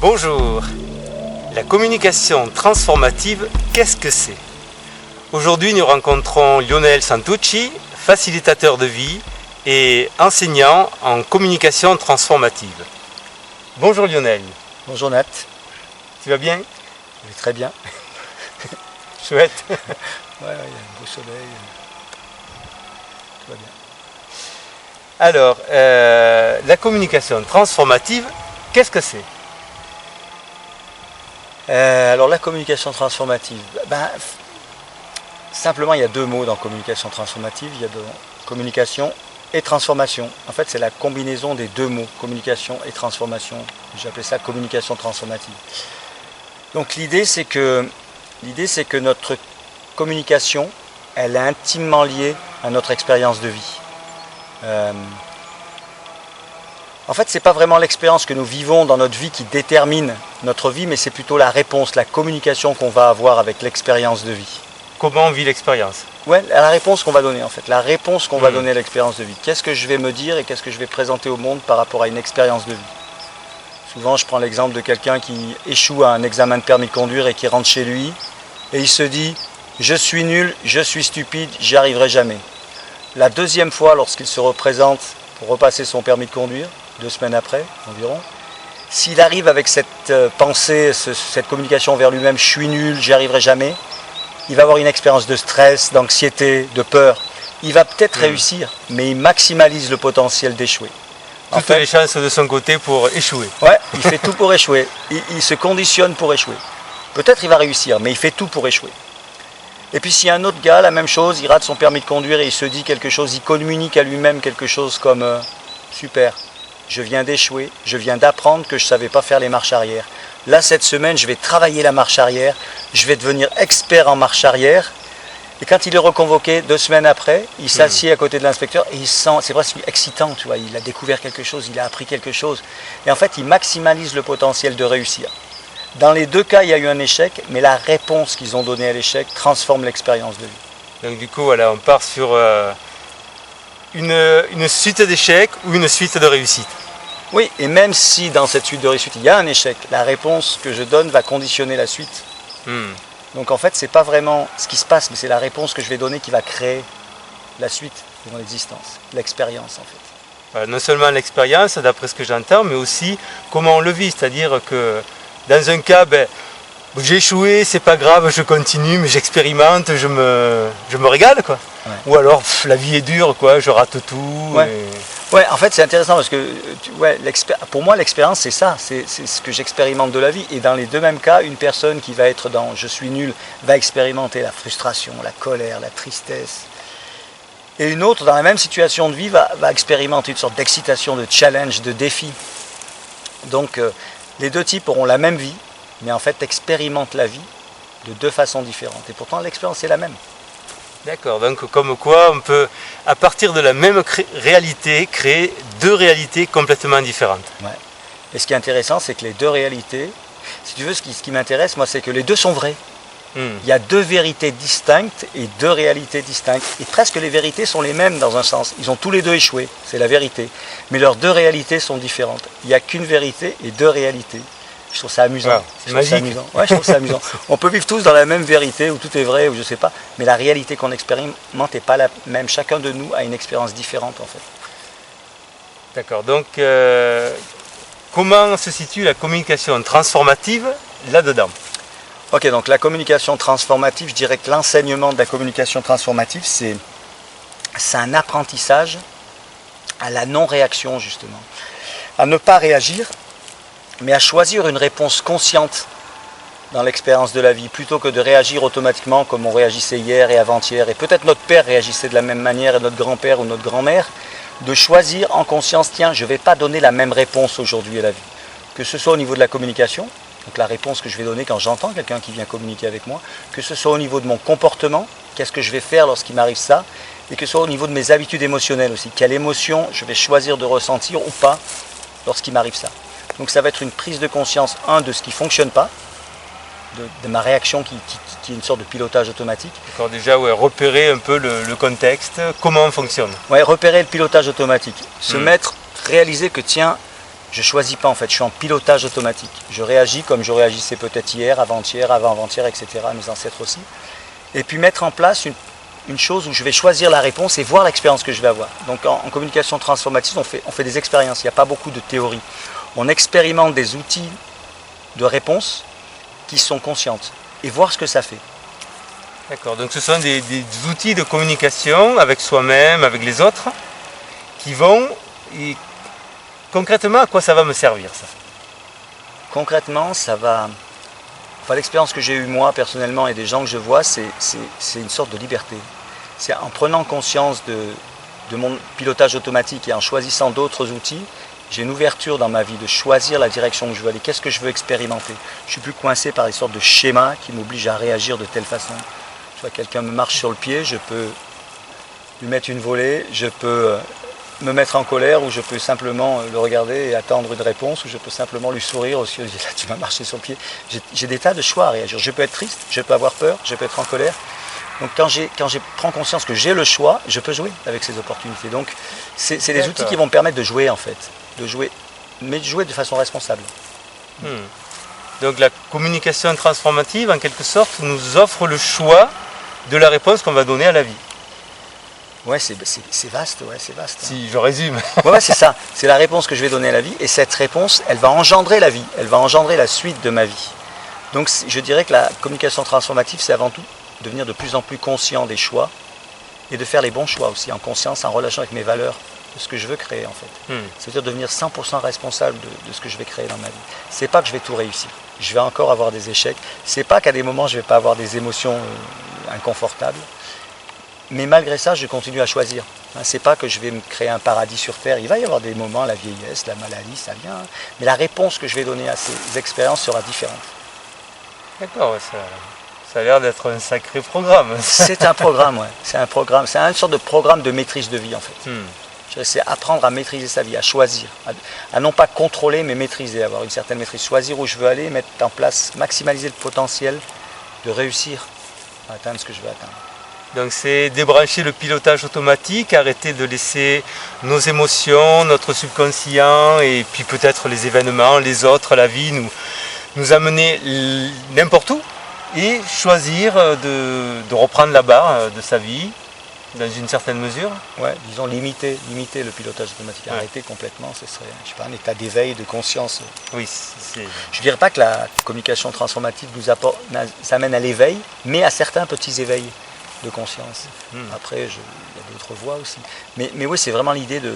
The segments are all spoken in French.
Bonjour. La communication transformative, qu'est-ce que c'est? Aujourd'hui, nous rencontrons Lionel Santucci, facilitateur de vie et enseignant en communication transformative. Bonjour Lionel. Bonjour Nat. Tu vas bien? Je vais très bien. Chouette. Ouais, il y a un beau soleil. Tout va bien. Alors, la communication transformative, qu'est-ce que c'est? Alors la communication transformative, simplement il y a deux mots dans communication transformative, il y a de communication et transformation. En fait c'est la combinaison des deux mots, communication et transformation. J'appelais ça communication transformative. Donc l'idée c'est que notre communication, elle est intimement liée à notre expérience de vie. En fait, ce n'est pas vraiment l'expérience que nous vivons dans notre vie qui détermine notre vie, mais c'est plutôt la réponse, la communication qu'on va avoir avec l'expérience de vie. Comment on vit l'expérience? Ouais, la réponse qu'on va donner en fait, la réponse qu'on va donner à l'expérience de vie. Qu'est-ce que je vais me dire et qu'est-ce que je vais présenter au monde par rapport à une expérience de vie? Souvent, je prends l'exemple de quelqu'un qui échoue à un examen de permis de conduire et qui rentre chez lui et il se dit « Je suis nul, je suis stupide, j'y arriverai jamais ». La deuxième fois, lorsqu'il se représente pour repasser son permis de conduire, 2 semaines après environ, s'il arrive avec cette pensée, cette communication vers lui-même, je suis nul, j'y arriverai jamais, il va avoir une expérience de stress, d'anxiété, de peur. Il va peut-être réussir, mais il maximalise le potentiel d'échouer. Toutes les chances de son côté pour échouer. Ouais, il fait tout pour échouer. Il se conditionne pour échouer. Peut-être il va réussir, mais il fait tout pour échouer. Et puis s'il y a un autre gars, la même chose, il rate son permis de conduire et il se dit quelque chose, il communique à lui-même quelque chose comme super. Je viens d'échouer, je viens d'apprendre que je ne savais pas faire les marches arrière. Là, cette semaine, je vais travailler la marche arrière, je vais devenir expert en marche arrière. Et quand il est reconvoqué 2 semaines après, il s'assied à côté de l'inspecteur et il sent, c'est presque excitant, tu vois, il a découvert quelque chose, il a appris quelque chose. Et en fait, il maximalise le potentiel de réussir. Dans les deux cas, il y a eu un échec, mais la réponse qu'ils ont donnée à l'échec transforme l'expérience de vie. Donc du coup, voilà, on part sur une suite d'échecs ou une suite de réussites. Oui, et même si dans cette suite de réussite, il y a un échec, la réponse que je donne va conditionner la suite. Donc en fait, ce n'est pas vraiment ce qui se passe, mais c'est la réponse que je vais donner qui va créer la suite de mon existence, l'expérience en fait. Non seulement l'expérience, d'après ce que j'entends, mais aussi comment on le vit. C'est-à-dire que dans un cas, j'ai échoué, c'est pas grave, je continue, mais j'expérimente, je me régale, quoi. Ouais. Ou alors, la vie est dure, quoi, je rate tout. Ouais. Ouais, en fait, c'est intéressant parce que, pour moi, l'expérience, c'est ça, c'est ce que j'expérimente de la vie. Et dans les deux mêmes cas, une personne qui va être dans « je suis nul » va expérimenter la frustration, la colère, la tristesse. Et une autre, dans la même situation de vie, va expérimenter une sorte d'excitation, de challenge, de défi. Donc, les deux types auront la même vie, mais en fait expérimentent la vie de 2 façons différentes. Et pourtant, l'expérience est la même. D'accord, donc comme quoi on peut, à partir de la même réalité, créer 2 réalités complètement différentes. Ouais. Et ce qui est intéressant, c'est que les 2 réalités, si tu veux, ce qui m'intéresse, moi, c'est que les 2 sont vraies. Il y a 2 vérités distinctes et 2 réalités distinctes. Et presque les vérités sont les mêmes dans un sens. Ils ont tous les 2 échoué, c'est la vérité. Mais leurs 2 réalités sont différentes. Il n'y a qu'une vérité et 2 réalités. Je trouve ça amusant. Ah, c'est magique. Ouais, je trouve ça amusant. On peut vivre tous dans la même vérité, où tout est vrai, ou je ne sais pas, mais la réalité qu'on expérimente n'est pas la même. Chacun de nous a une expérience différente, en fait. D'accord. Donc, comment se situe la communication transformative là-dedans? Ok, donc la communication transformative, je dirais que l'enseignement de la communication transformative, c'est un apprentissage à la non-réaction, justement. À ne pas réagir, mais à choisir une réponse consciente dans l'expérience de la vie, plutôt que de réagir automatiquement comme on réagissait hier et avant-hier, et peut-être notre père réagissait de la même manière, et notre grand-père ou notre grand-mère, de choisir en conscience, tiens, je ne vais pas donner la même réponse aujourd'hui à la vie. Que ce soit au niveau de la communication, donc la réponse que je vais donner quand j'entends quelqu'un qui vient communiquer avec moi, que ce soit au niveau de mon comportement, qu'est-ce que je vais faire lorsqu'il m'arrive ça, et que ce soit au niveau de mes habitudes émotionnelles aussi, quelle émotion je vais choisir de ressentir ou pas lorsqu'il m'arrive ça. Donc ça va être une prise de conscience, de ce qui ne fonctionne pas, de ma réaction qui est une sorte de pilotage automatique. D'accord, déjà, ouais, repérer un peu le contexte, comment on fonctionne. Ouais, repérer le pilotage automatique. Se mettre, réaliser que tiens, Je ne choisis pas en fait, je suis en pilotage automatique. Je réagis comme je réagissais peut-être hier, avant-hier, avant-avant-hier, etc. Mes ancêtres aussi. Et puis mettre en place une chose où je vais choisir la réponse et voir l'expérience que je vais avoir. Donc en communication transformative, on fait des expériences, il n'y a pas beaucoup de théorie. On expérimente des outils de réponse qui sont conscientes et voir ce que ça fait. D'accord, donc ce sont des outils de communication avec soi-même, avec les autres, qui vont... Et concrètement, à quoi ça va me servir ça? Concrètement, ça va... Enfin, l'expérience que j'ai eue moi personnellement et des gens que je vois, c'est une sorte de liberté. C'est en prenant conscience de mon pilotage automatique et en choisissant d'autres outils, j'ai une ouverture dans ma vie de choisir la direction où je veux aller, qu'est-ce que je veux expérimenter. Je ne suis plus coincé par des sortes de schémas qui m'obligent à réagir de telle façon. Soit quelqu'un me marche sur le pied, je peux lui mettre une volée, je peux me mettre en colère ou je peux simplement le regarder et attendre une réponse ou je peux simplement lui sourire aussi, là tu m'as marché sur le pied. J'ai des tas de choix à réagir. Je peux être triste, je peux avoir peur, je peux être en colère. Donc quand je prends conscience que j'ai le choix, je peux jouer avec ces opportunités. Donc c'est des outils qui vont me permettre de jouer en fait, de jouer, mais de jouer de façon responsable. Donc la communication transformative en quelque sorte nous offre le choix de la réponse qu'on va donner à la vie. Ouais, c'est vaste, ouais, c'est vaste. Hein. Si je résume. Ouais, c'est ça. C'est la réponse que je vais donner à la vie. Et cette réponse, elle va engendrer la vie. Elle va engendrer la suite de ma vie. Donc je dirais que la communication transformative, c'est avant tout devenir de plus en plus conscient des choix et de faire les bons choix aussi, en conscience, en relation avec mes valeurs, de ce que je veux créer en fait. C'est-à-dire devenir 100% responsable de ce que je vais créer dans ma vie. C'est pas que je vais tout réussir. Je vais encore avoir des échecs. C'est pas qu'à des moments, je vais pas avoir des émotions inconfortables. Mais malgré ça, je continue à choisir. C'est pas que je vais me créer un paradis sur Terre. Il va y avoir des moments, la vieillesse, la maladie, ça vient. Mais la réponse que je vais donner à ces expériences sera différente. D'accord, ça a l'air d'être un sacré programme. C'est un programme, ouais. C'est un programme. C'est une sorte de programme de maîtrise de vie, en fait. C'est apprendre à maîtriser sa vie, à choisir, à non pas contrôler, mais maîtriser, avoir une certaine maîtrise. Choisir où je veux aller, mettre en place, maximiser le potentiel de réussir à atteindre ce que je veux atteindre. Donc c'est débrancher le pilotage automatique, arrêter de laisser nos émotions, notre subconscient et puis peut-être les événements, les autres, la vie nous amener n'importe où et choisir de reprendre la barre de sa vie dans une certaine mesure. Ouais, disons limiter le pilotage automatique, arrêter complètement, ce serait je sais pas, un état d'éveil, de conscience. Oui, je ne dirais pas que la communication transformative nous amène à l'éveil, mais à certains petits éveils de conscience. Après, il y a d'autres voies aussi. Mais oui, c'est vraiment l'idée de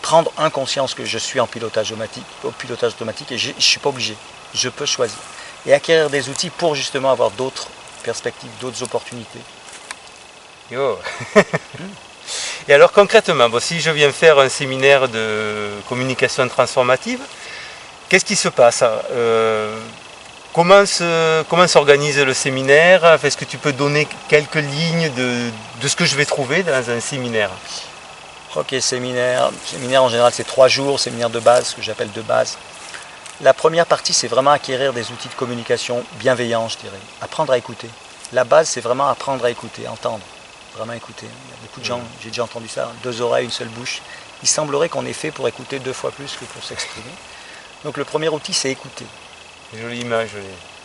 prendre conscience que je suis en pilotage automatique et je ne suis pas obligé. Je peux choisir. Et acquérir des outils pour justement avoir d'autres perspectives, d'autres opportunités. Yo. Et alors concrètement, si je viens faire un séminaire de communication transformative, qu'est-ce qui se passe? Comment s'organise le séminaire? Est-ce que tu peux donner quelques lignes de ce que je vais trouver dans un séminaire? Ok, séminaire en général c'est 3 jours, séminaire de base, ce que j'appelle de base. La première partie c'est vraiment acquérir des outils de communication bienveillants, je dirais. Apprendre à écouter. La base c'est vraiment apprendre à écouter, entendre. Vraiment écouter. Il y a beaucoup de gens, j'ai déjà entendu ça, 2 oreilles, une seule bouche. Il semblerait qu'on est fait pour écouter 2 fois plus que pour s'exprimer. Donc le premier outil c'est écouter. Jolie image,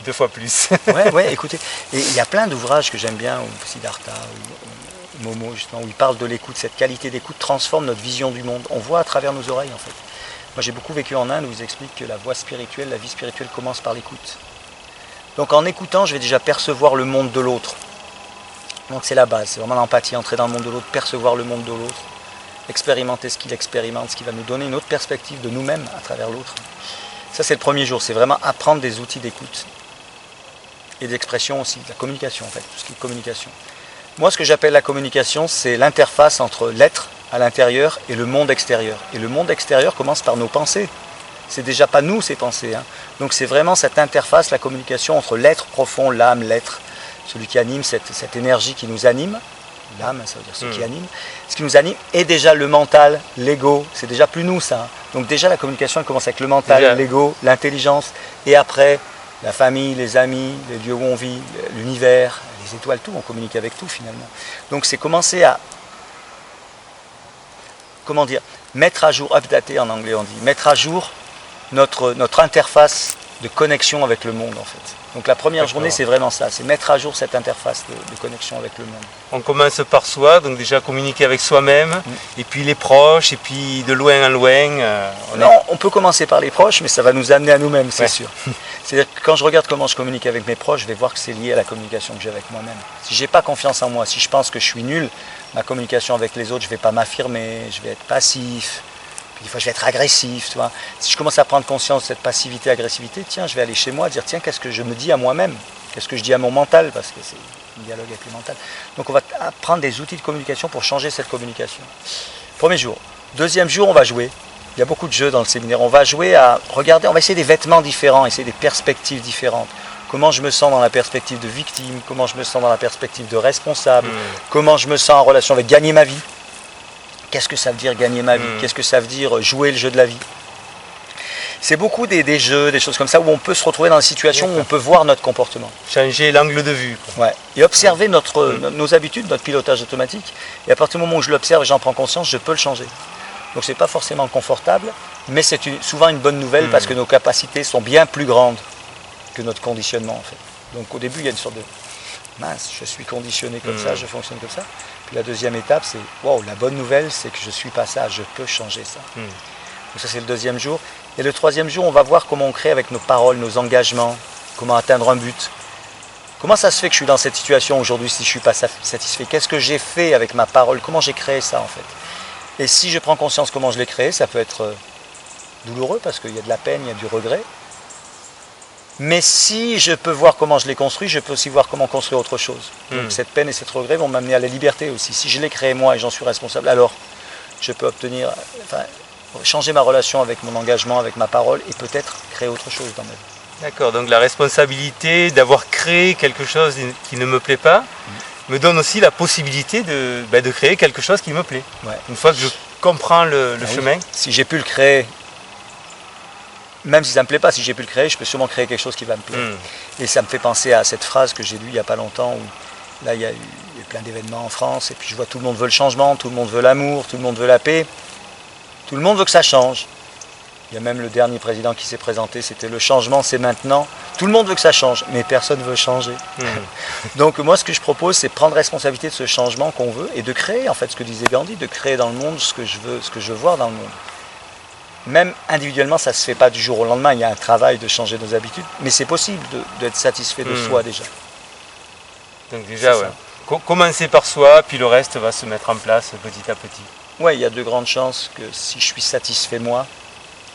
2 fois plus. ouais, écoutez. Et il y a plein d'ouvrages que j'aime bien, ou Siddhartha, ou Momo, justement, où il parle de l'écoute. Cette qualité d'écoute transforme notre vision du monde. On voit à travers nos oreilles, en fait. Moi, j'ai beaucoup vécu en Inde, où ils expliquent que la voie spirituelle, la vie spirituelle commence par l'écoute. Donc, en écoutant, je vais déjà percevoir le monde de l'autre. Donc, c'est la base. C'est vraiment l'empathie, entrer dans le monde de l'autre, percevoir le monde de l'autre, expérimenter ce qu'il expérimente, ce qui va nous donner une autre perspective de nous-mêmes à travers l'autre. Ça, c'est le premier jour, c'est vraiment apprendre des outils d'écoute et d'expression aussi, de la communication en fait, tout ce qui est communication. Moi, ce que j'appelle la communication, c'est l'interface entre l'être à l'intérieur et le monde extérieur. Et le monde extérieur commence par nos pensées. C'est déjà pas nous, ces pensées. Donc c'est vraiment cette interface, la communication entre l'être profond, l'âme, l'être, celui qui anime, cette énergie qui nous anime. L'âme, ça veut dire ce qui anime. Ce qui nous anime est déjà le mental, l'ego. C'est déjà plus nous, ça. Donc déjà, la communication, elle commence avec le mental, l'ego, l'intelligence. Et après, la famille, les amis, les lieux où on vit, l'univers, les étoiles, tout. On communique avec tout, finalement. Donc c'est commencer à, mettre à jour, updater en anglais, on dit, mettre à jour notre interface de connexion avec le monde en fait. Donc la première journée, c'est vraiment ça, c'est mettre à jour cette interface de connexion avec le monde. On commence par soi, donc déjà communiquer avec soi-même, et puis les proches, et puis de loin en loin. On peut commencer par les proches, mais ça va nous amener à nous-mêmes, c'est sûr. C'est-à-dire que quand je regarde comment je communique avec mes proches, je vais voir que c'est lié à la communication que j'ai avec moi-même. Si je n'ai pas confiance en moi, si je pense que je suis nul, ma communication avec les autres, je ne vais pas m'affirmer, je vais être passif. Puis des fois, je vais être agressif, tu vois. Si je commence à prendre conscience de cette passivité, agressivité, tiens, je vais aller chez moi, dire, tiens, qu'est-ce que je me dis à moi-même? Qu'est-ce que je dis à mon mental? Parce que c'est un dialogue avec le mental. Donc, on va prendre des outils de communication pour changer cette communication. Premier jour. Deuxième jour, on va jouer. Il y a beaucoup de jeux dans le séminaire. On va jouer à regarder, on va essayer des vêtements différents, essayer des perspectives différentes. Comment je me sens dans la perspective de victime, comment je me sens dans la perspective de responsable, comment je me sens en relation avec gagner ma vie. Qu'est-ce que ça veut dire gagner ma vie? Qu'est-ce que ça veut dire jouer le jeu de la vie? C'est beaucoup des jeux, des choses comme ça, où on peut se retrouver dans des situations où on peut voir notre comportement. Changer l'angle de vue. Ouais. Et observer nos habitudes, notre pilotage automatique. Et à partir du moment où je l'observe et j'en prends conscience, je peux le changer. Donc c'est pas forcément confortable, mais c'est souvent une bonne nouvelle parce que nos capacités sont bien plus grandes que notre conditionnement en fait. Donc au début, il y a une sorte de mince, je suis conditionné comme ça, je fonctionne comme ça. Puis la deuxième étape, c'est wow, la bonne nouvelle, c'est que je ne suis pas ça, je peux changer ça. Donc ça, c'est le deuxième jour. Et le troisième jour, on va voir comment on crée avec nos paroles, nos engagements, comment atteindre un but. Comment ça se fait que je suis dans cette situation aujourd'hui si je ne suis pas satisfait? Qu'est-ce que j'ai fait avec ma parole? Comment j'ai créé ça en fait? Et si je prends conscience comment je l'ai créé, ça peut être douloureux parce qu'il y a de la peine, il y a du regret. Mais si je peux voir comment je l'ai construit, je peux aussi voir comment construire autre chose. Donc cette peine et cet regret vont m'amener à la liberté aussi. Si je l'ai créé moi et j'en suis responsable, alors je peux changer ma relation avec mon engagement, avec ma parole et peut-être créer autre chose dans ma vie. D'accord, donc la responsabilité d'avoir créé quelque chose qui ne me plaît pas me donne aussi la possibilité de créer quelque chose qui me plaît. Ouais. Une fois que je comprends le chemin. Oui. Si j'ai pu le créer, même si ça ne me plaît pas, si j'ai pu le créer, je peux sûrement créer quelque chose qui va me plaire. Et ça me fait penser à cette phrase que j'ai lue il n'y a pas longtemps, où là il y a eu plein d'événements en France, et puis je vois tout le monde veut le changement, tout le monde veut l'amour, tout le monde veut la paix, tout le monde veut que ça change. Il y a même le dernier président qui s'est présenté, c'était le changement, c'est maintenant. Tout le monde veut que ça change, mais personne ne veut changer. Donc moi ce que je propose, c'est prendre responsabilité de ce changement qu'on veut, et de créer, en fait, ce que disait Gandhi, de créer dans le monde ce que je veux voir dans le monde. Même individuellement, ça ne se fait pas du jour au lendemain, il y a un travail de changer nos habitudes, mais c'est possible d'être satisfait de soi déjà. Donc déjà, commencer par soi, puis le reste va se mettre en place petit à petit. Oui, il y a de grandes chances que si je suis satisfait moi,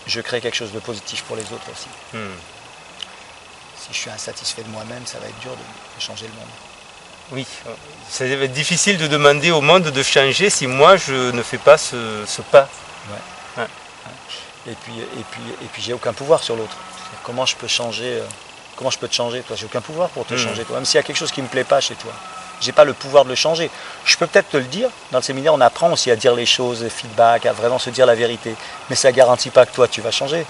je crée quelque chose de positif pour les autres aussi. Si je suis insatisfait de moi-même, ça va être dur de changer le monde. Oui, ça va être difficile de demander au monde de changer si moi je ne fais pas ce pas. Ouais. Et puis j'ai aucun pouvoir sur l'autre. Comment je peux changer, comment je peux te changer toi? J'ai aucun pouvoir pour te changer toi. Même s'il y a quelque chose qui ne me plaît pas chez toi, j'ai pas le pouvoir de le changer. Je peux peut-être te le dire. Dans le séminaire, on apprend aussi à dire les choses, feedback, à vraiment se dire la vérité. Mais ça ne garantit pas que toi tu vas changer.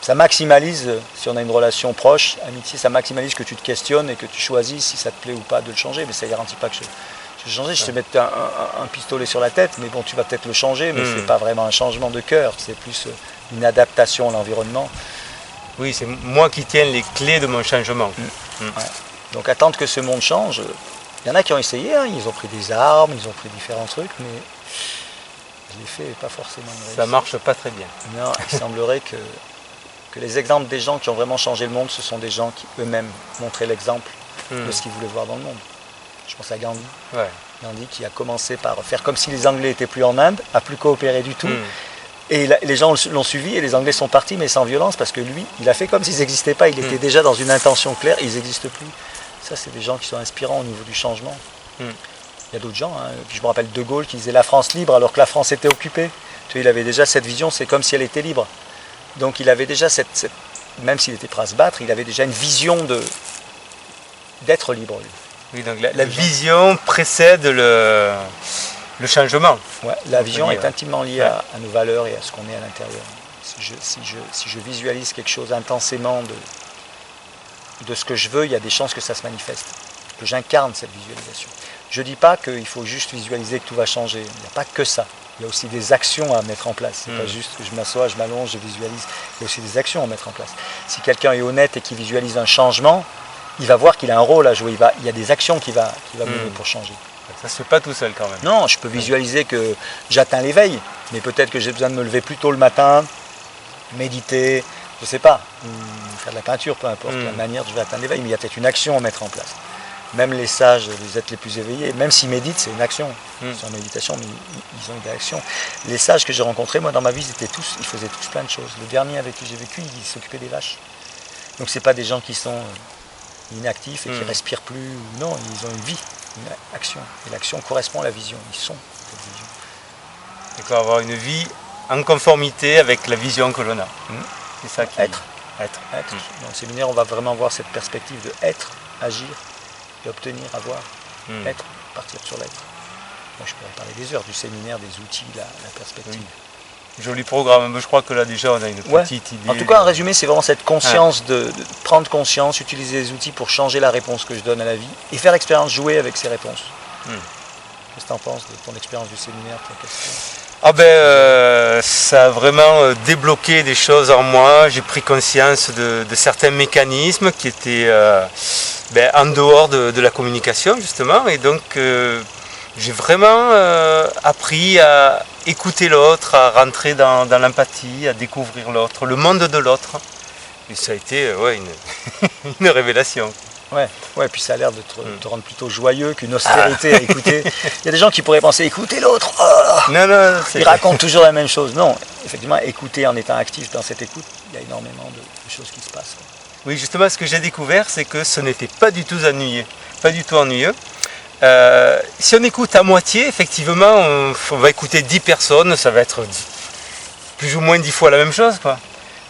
Ça maximalise, si on a une relation proche, amitié, ça maximalise que tu te questionnes et que tu choisis si ça te plaît ou pas de le changer. Mais ça ne garantit pas que je vais changer. Je te mets un pistolet sur la tête, mais bon, tu vas peut-être le changer, mais c'est pas vraiment un changement de cœur. C'est plus une adaptation à l'environnement. Oui, c'est moi qui tiens les clés de mon changement. Ouais. Donc attendre que ce monde change, il y en a qui ont essayé, hein, ils ont pris des armes, ils ont pris différents trucs, mais l'effet n'est pas forcément réussi. Ça marche pas très bien. Non, il semblerait que les exemples des gens qui ont vraiment changé le monde, ce sont des gens qui eux-mêmes montraient l'exemple de ce qu'ils voulaient voir dans le monde. Je pense à Gandhi. Ouais. Gandhi qui a commencé par faire comme si les Anglais n'étaient plus en Inde, a plus coopéré du tout. Et les gens l'ont suivi et les Anglais sont partis, mais sans violence, parce que lui, il a fait comme s'ils n'existaient pas. Il était déjà dans une intention claire, ils n'existent plus. Ça, c'est des gens qui sont inspirants au niveau du changement. Il y a d'autres gens, hein. Puis je me rappelle De Gaulle qui disait la France libre alors que la France était occupée. Tu vois, il avait déjà cette vision, c'est comme si elle était libre. Donc il avait déjà même s'il était prêt à se battre, il avait déjà une vision d'être libre. Lui. Oui, donc la vision précède le changement. Ouais, la vision est intimement liée à nos valeurs et à ce qu'on est à l'intérieur. Si je visualise quelque chose intensément de ce que je veux, il y a des chances que ça se manifeste, que j'incarne cette visualisation. Je ne dis pas qu'il faut juste visualiser que tout va changer. Il n'y a pas que ça. Il y a aussi des actions à mettre en place. Ce n'est pas juste que je m'assois, je m'allonge, je visualise. Il y a aussi des actions à mettre en place. Si quelqu'un est honnête et qui visualise un changement, il va voir qu'il a un rôle à jouer. Il y a des actions qu'il va mener pour changer. Ça ne se fait pas tout seul quand même. Non, je peux visualiser que j'atteins l'éveil, mais peut-être que j'ai besoin de me lever plus tôt le matin, méditer, je ne sais pas, faire de la peinture, peu importe la manière dont je vais atteindre l'éveil, mais il y a peut-être une action à mettre en place. Même les sages, les êtres les plus éveillés, même s'ils méditent, c'est une action. Ils sont en méditation, mais ils ont des actions. Les sages que j'ai rencontrés, moi dans ma vie, ils faisaient tous plein de choses. Le dernier avec qui j'ai vécu, il s'occupait des vaches. Donc ce n'est pas des gens qui sont inactifs et qui ne respirent plus. Non, ils ont une vie, une action. Et l'action correspond à la vision. Ils sont cette vision. D'accord, avoir une vie en conformité avec la vision que l'on a. C'est ça qui... Être. Dans le séminaire, on va vraiment voir cette perspective de être, agir, et obtenir, avoir, être, partir sur l'être. Moi, je pourrais parler des heures du séminaire, des outils, la perspective. Joli programme, je crois que là déjà on a une petite idée. En tout cas, en résumé, c'est vraiment cette conscience de prendre conscience, utiliser les outils pour changer la réponse que je donne à la vie et faire l'expérience jouer avec ces réponses. Qu'est-ce que tu en penses de ton expérience du séminaire, ta question ? Ça a vraiment débloqué des choses en moi. J'ai pris conscience de certains mécanismes qui étaient en dehors de la communication justement. Et donc j'ai vraiment appris à écouter l'autre, à rentrer dans l'empathie, à découvrir l'autre, le monde de l'autre. Et ça a été une révélation. Ouais, puis ça a l'air de te rendre plutôt joyeux qu'une austérité à écouter. Il y a des gens qui pourraient penser écoutez l'autre, non, il raconte toujours la même chose. Non, effectivement, écouter en étant actif dans cette écoute, il y a énormément de choses qui se passent. Oui, justement, ce que j'ai découvert, c'est que ce n'était pas du tout ennuyeux. Si on écoute à moitié, effectivement, on va écouter 10 personnes, ça va être plus ou moins 10 fois la même chose, quoi.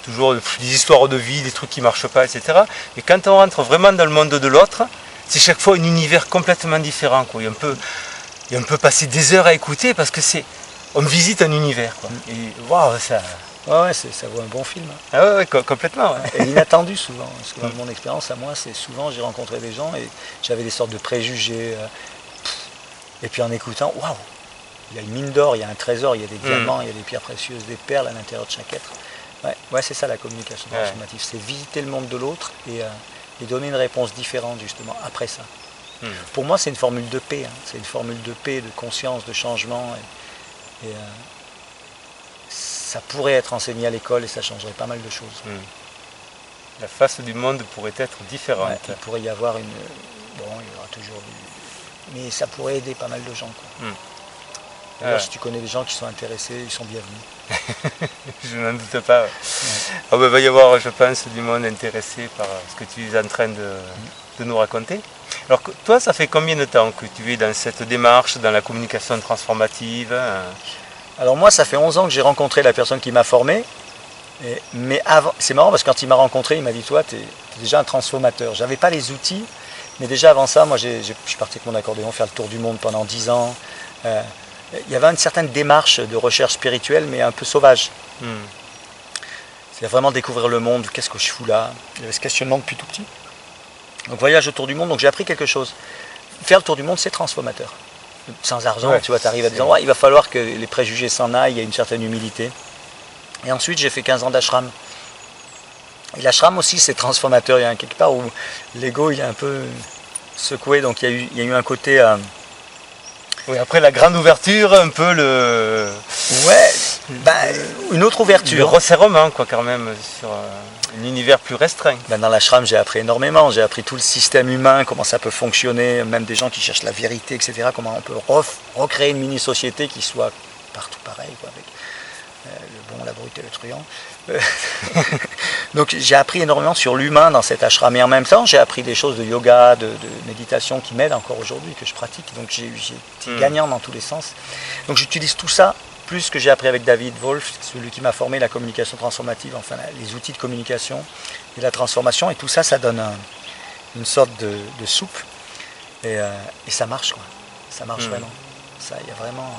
Toujours des histoires de vie, des trucs qui ne marchent pas, etc. Et quand on rentre vraiment dans le monde de l'autre, c'est chaque fois un univers complètement différent, quoi. Et on peut passer des heures à écouter parce que on visite un univers, quoi. Et waouh, ça... ça vaut un bon film. Complètement. Ouais. Et inattendu souvent. Parce que dans mon expérience, à moi, c'est souvent, j'ai rencontré des gens et j'avais des sortes de préjugés. Et puis en écoutant, waouh, il y a une mine d'or, il y a un trésor, il y a des diamants, il y a des pierres précieuses, des perles à l'intérieur de chaque être. Ouais, c'est ça la communication transformative, c'est visiter le monde de l'autre et donner une réponse différente justement après ça. Pour moi, c'est une formule de paix, c'est une formule de paix, de conscience, de changement. Et ça pourrait être enseigné à l'école et ça changerait pas mal de choses. La face du monde pourrait être différente. Il pourrait y avoir il y aura toujours mais ça pourrait aider pas mal de gens, quoi. D'ailleurs, si tu connais des gens qui sont intéressés, ils sont bienvenus. Je n'en doute pas. Ouais. Il va y avoir, je pense, du monde intéressé par ce que tu es en train de nous raconter. Alors, toi, ça fait combien de temps que tu es dans cette démarche, dans la communication transformative ? Alors moi, ça fait 11 ans que j'ai rencontré la personne qui m'a formé. Mais avant, c'est marrant parce que quand il m'a rencontré, il m'a dit, toi, tu es déjà un transformateur. Je n'avais pas les outils, mais déjà avant ça, moi, je suis parti avec mon accordéon faire le tour du monde pendant 10 ans. Il y avait une certaine démarche de recherche spirituelle, mais un peu sauvage. C'est vraiment découvrir le monde, qu'est-ce que je fous là. Il y avait ce questionnement depuis tout petit. Donc voyage autour du monde, donc j'ai appris quelque chose. Faire le tour du monde, c'est transformateur. Sans argent, tu vois, tu arrives à des endroits, il va falloir que les préjugés s'en aillent, il y a une certaine humilité. Et ensuite, j'ai fait 15 ans d'ashram. Et l'ashram aussi, c'est transformateur. Il y a quelque part où l'ego, il est un peu secoué, donc il y a eu un côté... Oui, après la grande ouverture, un peu une autre ouverture. Le resserrement, quoi, quand même, sur un univers plus restreint. Dans l'ashram, j'ai appris énormément. J'ai appris tout le système humain, comment ça peut fonctionner, même des gens qui cherchent la vérité, etc. Comment on peut recréer une mini-société qui soit partout pareil, quoi, avec le bon, la brute et le truand. Donc j'ai appris énormément sur l'humain dans cet ashram. Et en même temps, j'ai appris des choses de yoga, de méditation qui m'aident encore aujourd'hui, que je pratique. Donc j'ai été gagnant dans tous les sens. Donc j'utilise tout ça, plus ce que j'ai appris avec David Wolf, celui qui m'a formé la communication transformative, enfin les outils de communication et la transformation. Et tout ça, ça donne une sorte de soupe. Et ça marche, quoi. Ça marche vraiment. Ça, il y a vraiment...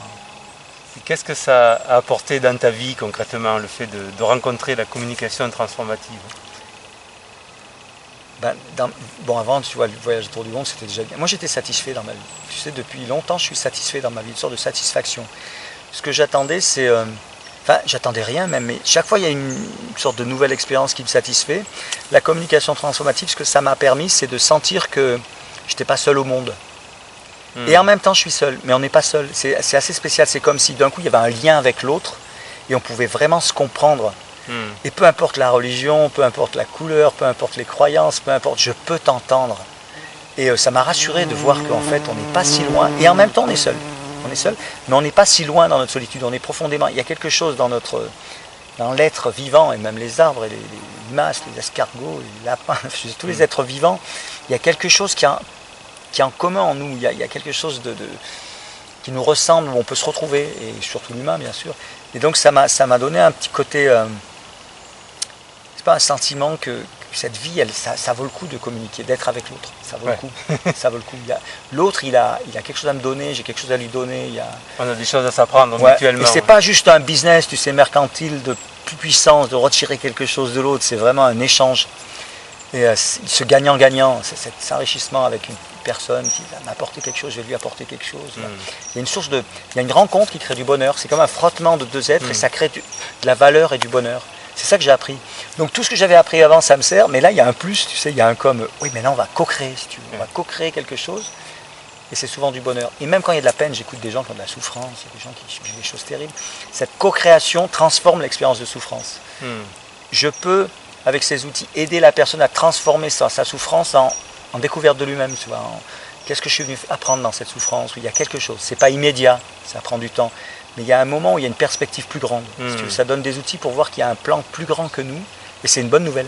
Qu'est-ce que ça a apporté dans ta vie concrètement, le fait de rencontrer la communication transformative ? Bon, avant, tu vois, le voyage autour du monde, c'était déjà bien. Moi, j'étais satisfait dans ma vie. Tu sais, depuis longtemps, je suis satisfait dans ma vie, une sorte de satisfaction. Ce que j'attendais, c'est... Enfin, j'attendais rien même, mais chaque fois, il y a une sorte de nouvelle expérience qui me satisfait. La communication transformative, ce que ça m'a permis, c'est de sentir que je n'étais pas seul au monde. Et en même temps, je suis seul, mais on n'est pas seul. C'est assez spécial. C'est comme si d'un coup, il y avait un lien avec l'autre et on pouvait vraiment se comprendre. Et peu importe la religion, peu importe la couleur, peu importe les croyances, peu importe, je peux t'entendre. Et ça m'a rassuré de voir qu'en fait, on n'est pas si loin. Et en même temps, on est seul. On est seul, mais on n'est pas si loin dans notre solitude. On est profondément. Il y a quelque chose dans l'être vivant, et même les arbres, et les limaces, les escargots, les lapins, tous les êtres vivants. Il y a quelque chose qui est en commun en nous. Il y a quelque chose qui nous ressemble, où on peut se retrouver, et surtout l'humain, bien sûr. Et donc, ça m'a donné un petit côté. C'est pas un sentiment que cette vie, ça vaut le coup de communiquer, d'être avec l'autre. Ça vaut le coup. Ça vaut le coup. L'autre, il a quelque chose à me donner, j'ai quelque chose à lui donner. On a des choses à s'apprendre mutuellement. Et c'est pas juste un business, tu sais, mercantile de puissance, de retirer quelque chose de l'autre. C'est vraiment un échange. Et ce gagnant-gagnant, cet enrichissement avec une personne qui va m'apporter quelque chose, je vais lui apporter quelque chose. Il y a il y a une rencontre qui crée du bonheur. C'est comme un frottement de deux êtres et ça crée de la valeur et du bonheur. C'est ça que j'ai appris. Donc tout ce que j'avais appris avant, ça me sert, mais là il y a un plus, tu sais, il y a un comme, oui, maintenant on va co-créer, si tu veux, on va co-créer quelque chose, et c'est souvent du bonheur. Et même quand il y a de la peine, j'écoute des gens qui ont de la souffrance, il y a des gens qui vivent des choses terribles. Cette co-création transforme l'expérience de souffrance. Je peux, avec ces outils, aider la personne à transformer sa souffrance en découverte de lui-même, tu vois. Qu'est-ce que je suis venu apprendre dans cette souffrance? Il y a quelque chose, c'est pas immédiat, ça prend du temps. Mais il y a un moment où il y a une perspective plus grande. Si tu veux, ça donne des outils pour voir qu'il y a un plan plus grand que nous. Et c'est une bonne nouvelle.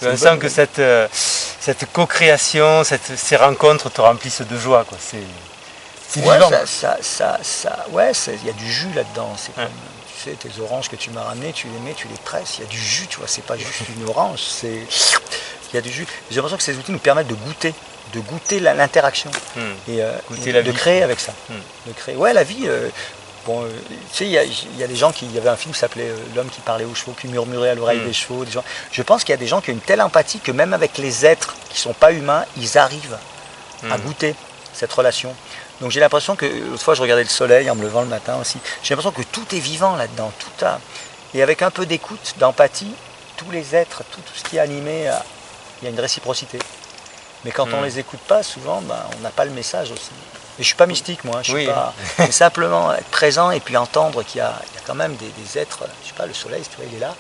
Je sens que cette co-création, ces rencontres te remplissent de joie. C'est ouais, vivant. Il y a du jus là-dedans. C'est comme, tu sais, tes oranges que tu m'as ramenées, tu les mets, tu les presses. Il y a du jus, tu vois. C'est pas juste une orange. Il y a du jus. J'ai l'impression que ces outils nous permettent de goûter l'interaction. Et de créer avec ça. De créer. Ouais, la vie... Bon, tu sais, il y a des gens il y avait un film qui s'appelait L'homme qui parlait aux chevaux, qui murmurait à l'oreille des chevaux. Des gens. Je pense qu'il y a des gens qui ont une telle empathie que même avec les êtres qui ne sont pas humains, ils arrivent à goûter cette relation. Donc j'ai l'impression que, l'autre fois je regardais le soleil en me levant le matin aussi, j'ai l'impression que tout est vivant là-dedans, et avec un peu d'écoute, d'empathie, tous les êtres, tout ce qui est animé, il y a une réciprocité. Mais quand on ne les écoute pas, souvent, on n'a pas le message aussi. Et je ne suis pas mystique, moi. Je suis pas. Mais simplement être présent et puis entendre qu'il y a quand même des êtres. Je ne sais pas, le soleil, tu vois, il est là.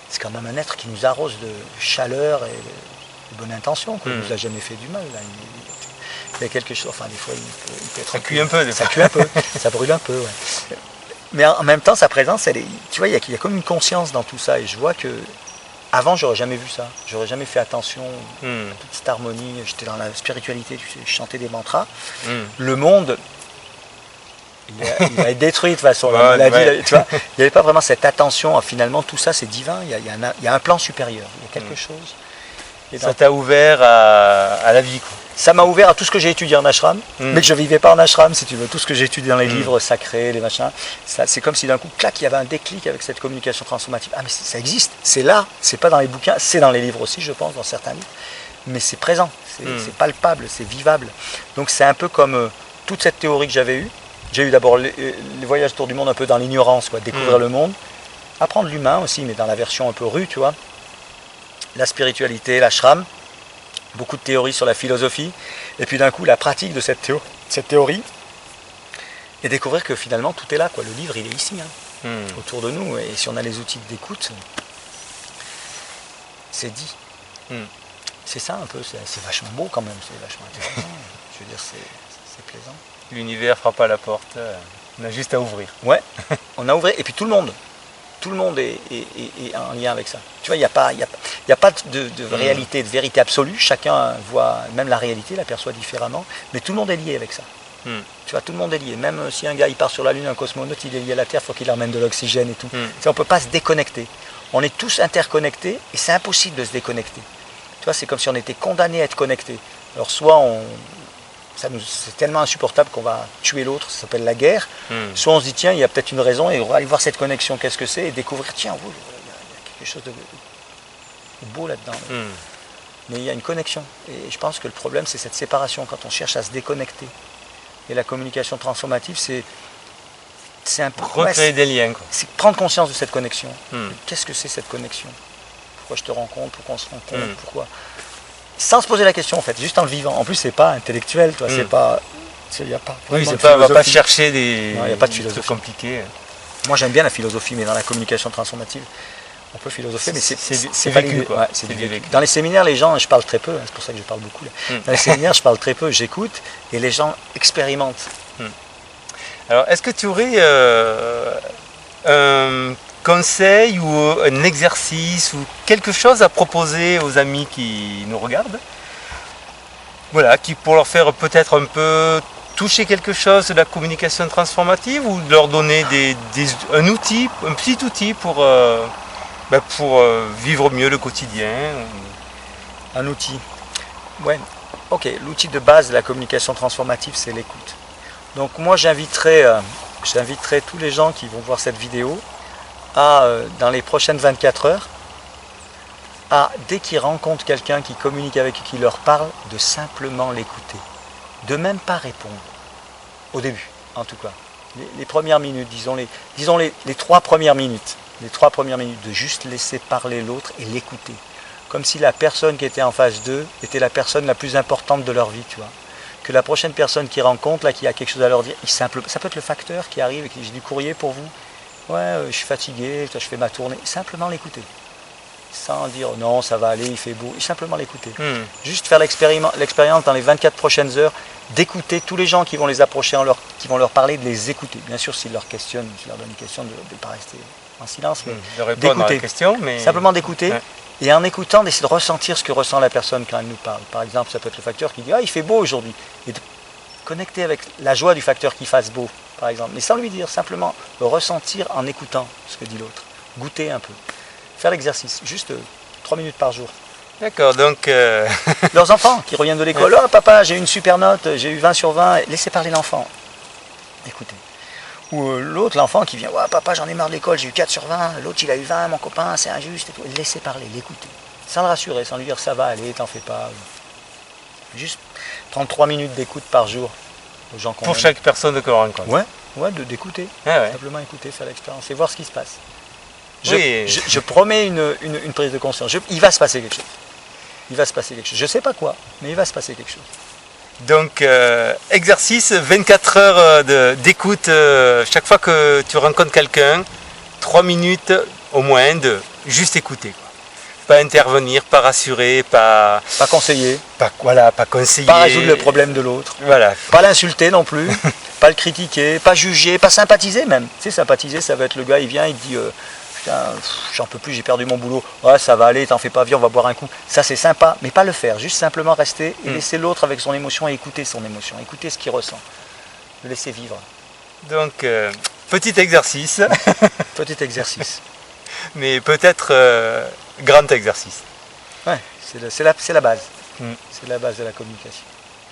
C'est quand même un être qui nous arrose de chaleur et de bonne intention. Il ne nous a jamais fait du mal. Là. Il y a quelque chose. Enfin, des fois, il peut être. Ça cuit un peu. Ça cuit un peu. Ça brûle un peu. Ouais. Mais en même temps, sa présence, tu vois, il y a comme une conscience dans tout ça. Et je vois que. Avant, j'aurais jamais vu ça. J'aurais jamais fait attention à toute cette harmonie. J'étais dans la spiritualité, tu sais, je chantais des mantras. Le monde, il va être détruit de toute façon. Tu vois, il n'y avait pas vraiment cette attention. Finalement, tout ça, c'est divin. Il y a un plan supérieur. Il y a quelque chose. Et ça t'a ouvert à la vie, quoi. Ça m'a ouvert à tout ce que j'ai étudié en ashram, mais que je ne vivais pas en ashram, si tu veux. Tout ce que j'ai étudié dans les livres sacrés, les machins. C'est comme si d'un coup, clac, il y avait un déclic avec cette communication transformative. Ah, mais ça existe, c'est là, c'est pas dans les bouquins, c'est dans les livres aussi, je pense, dans certains livres. Mais c'est présent, c'est palpable, c'est vivable. Donc c'est un peu comme toute cette théorie que j'avais eue. J'ai eu d'abord les voyages autour du monde un peu dans l'ignorance, quoi, découvrir le monde. Apprendre l'humain aussi, mais dans la version un peu rue, tu vois. La spiritualité, l'ashram. Beaucoup de théories sur la philosophie, et puis d'un coup la pratique de cette théorie, et découvrir que finalement tout est là, quoi. Le livre il est ici, autour de nous, et si on a les outils d'écoute, c'est dit. C'est ça un peu, c'est vachement beau quand même, c'est vachement intéressant, je veux dire c'est plaisant. L'univers frappe à la porte, on a juste à ouvrir. Ouais, on a ouvert, et puis tout le monde est en lien avec ça. Tu vois, il n'y a pas de réalité, de vérité absolue. Chacun voit, même la réalité, l'aperçoit différemment. Mais tout le monde est lié avec ça. Tu vois, tout le monde est lié. Même si un gars il part sur la Lune, un cosmonaute, il est lié à la Terre, il faut qu'il emmène de l'oxygène et tout. Tu sais, on ne peut pas se déconnecter. On est tous interconnectés et c'est impossible de se déconnecter. Tu vois, c'est comme si on était condamné à être connecté. Alors soit c'est tellement insupportable qu'on va tuer l'autre, ça s'appelle la guerre. Soit on se dit, tiens, il y a peut-être une raison, et on va aller voir cette connexion, qu'est-ce que c'est, et découvrir, tiens, il y a quelque chose de beau là-dedans. mais il y a une connexion. Et je pense que le problème, c'est cette séparation, quand on cherche à se déconnecter. Et la communication transformative, c'est un peu... Recréer des liens, quoi. C'est prendre conscience de cette connexion. Qu'est-ce que c'est cette connexion? Pourquoi je te rencontre? Pourquoi on se rencontre? Pourquoi? Sans se poser la question, en fait, juste en le vivant. En plus, c'est pas intellectuel, toi, c'est pas... Il y a pas oui, c'est pas, on va pas chercher des... Non, il n'y a pas de philosophie. Trucs compliqués. Moi, j'aime bien la philosophie, mais dans la communication transformative, on peut philosopher, mais c'est vécu, vécu, quoi. Ouais, c'est vécu. Dans les séminaires, les gens, je parle très peu, hein, c'est pour ça que je parle beaucoup. Là. Dans les séminaires, je parle très peu, j'écoute, et les gens expérimentent. Alors, est-ce que tu aurais un conseil ou un exercice ou quelque chose à proposer aux amis qui nous regardent? Voilà, qui pour leur faire peut-être un peu toucher quelque chose de la communication transformative ou de leur donner un outil, un petit outil pour vivre mieux le quotidien. Un outil. Ouais, ok, l'outil de base de la communication transformative, c'est l'écoute. Donc moi j'inviterai tous les gens qui vont voir cette vidéo à, dans les prochaines 24 heures, dès qu'ils rencontrent quelqu'un qui communique avec eux, qui leur parle, de simplement l'écouter. De même pas répondre. Au début, en tout cas. Les premières minutes, disons les 3 premières minutes. Les 3 premières minutes, de juste laisser parler l'autre et l'écouter. Comme si la personne qui était en face d'eux était la personne la plus importante de leur vie, tu vois. Que la prochaine personne qu'ils rencontrent, là, qui a quelque chose à leur dire, ça peut être le facteur qui arrive et qui dit « j'ai du courrier pour vous ». Ouais, je suis fatigué, je fais ma tournée. Simplement l'écouter. Sans dire « non, ça va aller, il fait beau ». Simplement l'écouter. Juste faire l'expérience dans les 24 prochaines heures, d'écouter tous les gens qui vont les approcher, qui vont leur parler, de les écouter. Bien sûr, s'ils leur questionnent, je leur donne une question, de ne pas rester en silence, mais de répondre à la question, mais... Simplement d'écouter. Ouais. Et en écoutant, d'essayer de ressentir ce que ressent la personne quand elle nous parle. Par exemple, ça peut être le facteur qui dit « ah, il fait beau aujourd'hui ». Et de connecter avec la joie du facteur qu'il fasse beau, par exemple. Mais sans lui dire, simplement ressentir en écoutant ce que dit l'autre. Goûter un peu. Faire l'exercice, juste 3 minutes par jour. D'accord, donc... Leurs enfants qui reviennent de l'école, « oh papa, j'ai eu une super note, j'ai eu 20 sur 20 », laissez parler l'enfant. Écoutez. Ou l'autre, l'enfant qui vient, « ouais papa, j'en ai marre de l'école, j'ai eu 4 sur 20, l'autre il a eu 20, mon copain, c'est injuste », et tout. Laissez parler, l'écouter. Sans le rassurer, sans lui dire « ça va aller, t'en fais pas ». Juste prendre 3 minutes d'écoute par jour aux gens qu'on aime. Pour chaque personne que l'on rencontre. Ouais, d'écouter. Simplement écouter, faire l'expérience et voir ce qui se passe. Je promets une prise de conscience. Il va se passer quelque chose. Il va se passer quelque chose. Je ne sais pas quoi, mais il va se passer quelque chose. Donc, exercice, 24 heures d'écoute chaque fois que tu rencontres quelqu'un, 3 minutes au moins de juste écouter. Quoi. Pas intervenir, pas rassurer, pas conseiller. Pas conseiller. Pas résoudre le problème de l'autre. Voilà. Pas l'insulter non plus. Pas le critiquer, pas juger, pas sympathiser même. Tu sais, sympathiser, ça va être le gars, il vient, il te dit putain, j'en peux plus, j'ai perdu mon boulot. Ouais, ça va aller, t'en fais pas, viens, on va boire un coup. Ça, c'est sympa, mais pas le faire. Juste simplement rester et laisser l'autre avec son émotion et écouter son émotion, écouter ce qu'il ressent. Le laisser vivre. Donc, petit exercice. Petit exercice. Mais peut-être grand exercice. Ouais, c'est la base. C'est la base de la communication.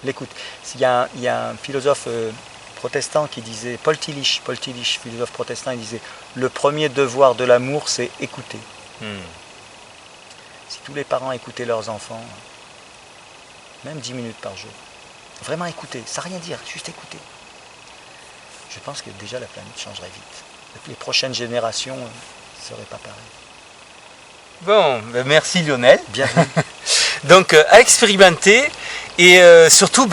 L'écoute. Il y a un philosophe protestant qui disait, Paul Tillich, philosophe protestant, il disait « Le premier devoir de l'amour, c'est écouter ». Si tous les parents écoutaient leurs enfants, même 10 minutes par jour, vraiment écouter, sans rien dire, juste écouter, je pense que déjà la planète changerait vite. Les prochaines générations ne seraient pas pareilles. Bon, merci Lionel. Bienvenue. Donc à expérimenter et surtout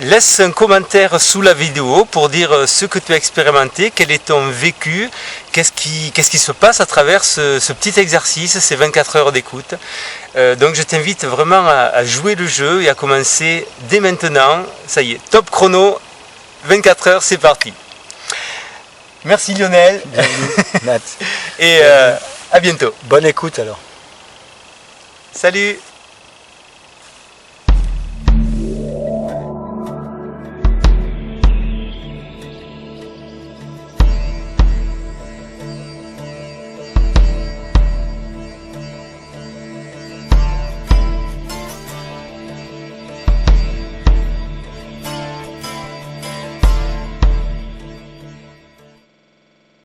laisse un commentaire sous la vidéo pour dire ce que tu as expérimenté, quel est ton vécu, qu'est-ce qui se passe à travers ce petit exercice, ces 24 heures d'écoute. Donc je t'invite vraiment à jouer le jeu et à commencer dès maintenant. Ça y est, top chrono, 24 heures, c'est parti. Merci Lionel. Bienvenue, Nat. Et à bientôt. Bonne écoute alors. Salut.